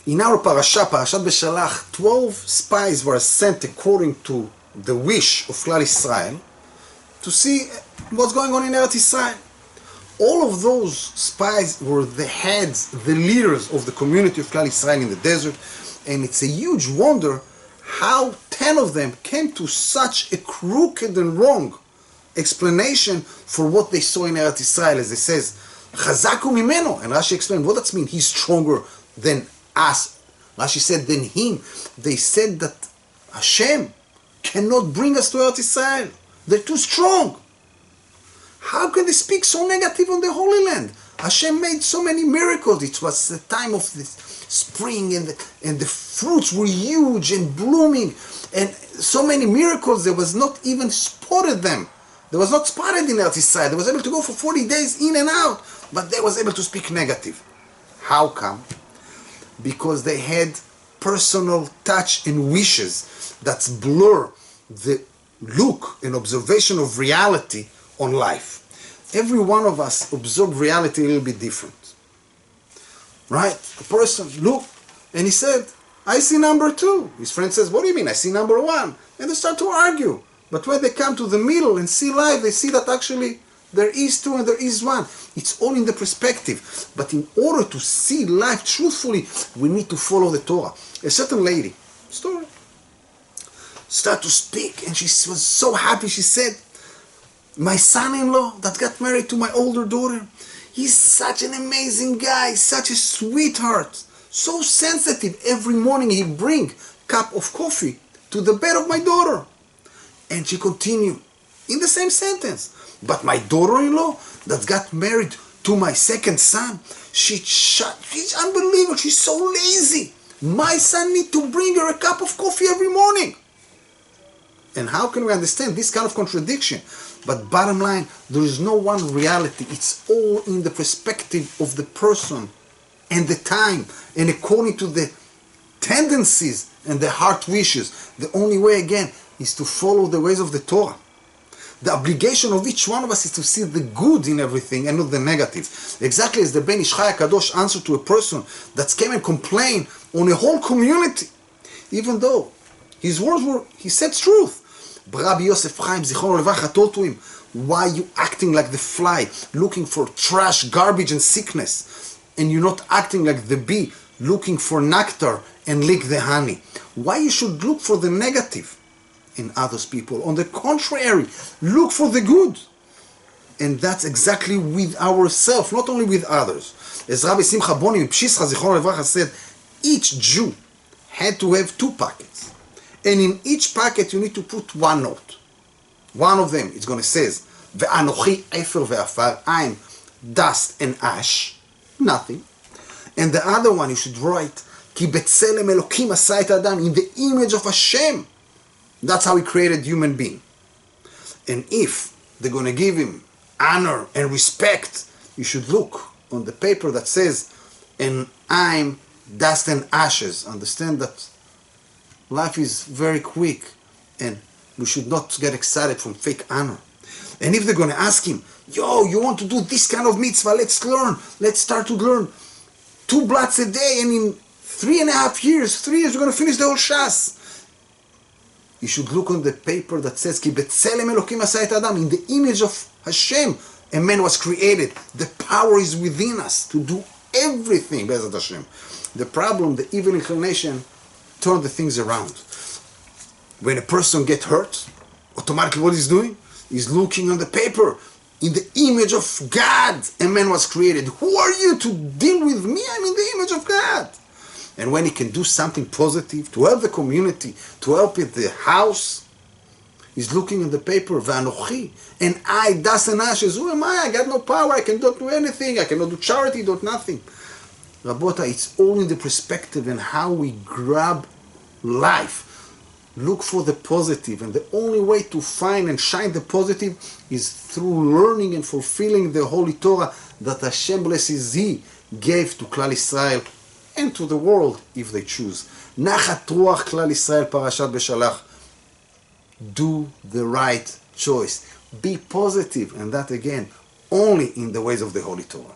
In our parashat Shelach, 12 spies were sent according to the wish of Klal Israel to see what's going on in Eretz Israel. All of those spies were the heads, the leaders of the community of Klal Israel in the desert, and it's a huge wonder how 10 of them came to such a crooked and wrong explanation for what they saw in Eretz Israel. As it says, Chazaku mimeno, and Rashi explained, what does that mean? He's stronger than us. Rashi said, than him. They said that Hashem cannot bring us to Eretz Israel. They're too strong. How can they speak so negative on the Holy Land? Hashem made so many miracles. It was the time of the spring and the fruits were huge and blooming. And so many miracles, there was not even spotted them. There was not spotted in Eretz Israel. They was able to go for 40 days in and out. But they was able to speak negative. How come? Because they had personal touch and wishes that blur the look and observation of reality on life. Every one of us observe reality a little bit different. Right? A person look and he said, I see number 2. His friend says, what do you mean? I see number 1. And they start to argue. But when they come to the middle and see life, they see that actually there is 2 and there is 1. It's all in the perspective. But in order to see life truthfully, we need to follow the Torah. A certain lady, story, started to speak and she was so happy. She said, my son-in-law that got married to my older daughter, he's such an amazing guy, such a sweetheart, so sensitive. Every morning he bring cup of coffee to the bed of my daughter. And she continued in the same sentence. But my daughter-in-law that got married to my second son, she's unbelievable. She's so lazy. My son need to bring her a cup of coffee every morning. And how can we understand this kind of contradiction? But bottom line, there is no one reality. It's all in the perspective of the person and the time and according to the tendencies and the heart wishes. The only way, again, is to follow the ways of the Torah. The obligation of each one of us is to see the good in everything and not the negative. Exactly as the Ben Ish Chai HaKadosh answered to a person that came and complained on a whole community, even though his words were, he said truth. Rabbi Yosef Chaim Zichrono Levacha told to him, why are you acting like the fly, looking for trash, garbage and sickness, and you're not acting like the bee, looking for nectar and lick the honey? Why you should look for the negative in others people? On the contrary, look for the good. And that's exactly with ourselves, not only with others. As Rabbi Simcha Boni in Pshischa Zichrono Levacha said, each Jew had to have 2 packets. And in each packet you need to put 1 note. One of them is going to says, Ve'anochi efer ve'afar, I'm dust and ash, nothing. And the other one you should write, Ki betzelem Elokim asa et adam, in the image of Hashem. That's how he created human being. And if they're going to give him honor and respect, you should look on the paper that says, and I'm dust and ashes. Understand that life is very quick and we should not get excited from fake honor. And if they're going to ask him, yo, you want to do this kind of mitzvah, let's learn. Let's start to learn 2 blats a day, and in 3.5 years, 3 years, we're going to finish the whole Shas. You should look on the paper that says, Ki betzelem Elokim asa et adam, in the image of Hashem, a man was created. The power is within us to do everything, Be'ezrat Hashem. The problem, the evil inclination, turn the things around. When a person gets hurt, automatically what he's doing? He's looking on the paper. In the image of God, a man was created. Who are you to deal with me? I'm in the image of God. And when he can do something positive to help the community, to help in the house, he's looking in the paper, V'anochi, and I, dust and ashes. Who am I? I got no power. I cannot do anything. I cannot do charity, do nothing. Rabota, it's all in the perspective and how we grab life. Look for the positive, and the only way to find and shine the positive is through learning and fulfilling the Holy Torah that Hashem, blesses He, gave to Klal Israel and to the world if they choose. Nachat Ruach Klal Israel parashat Shelach. Do the right choice. Be positive, and that again only in the ways of the Holy Torah.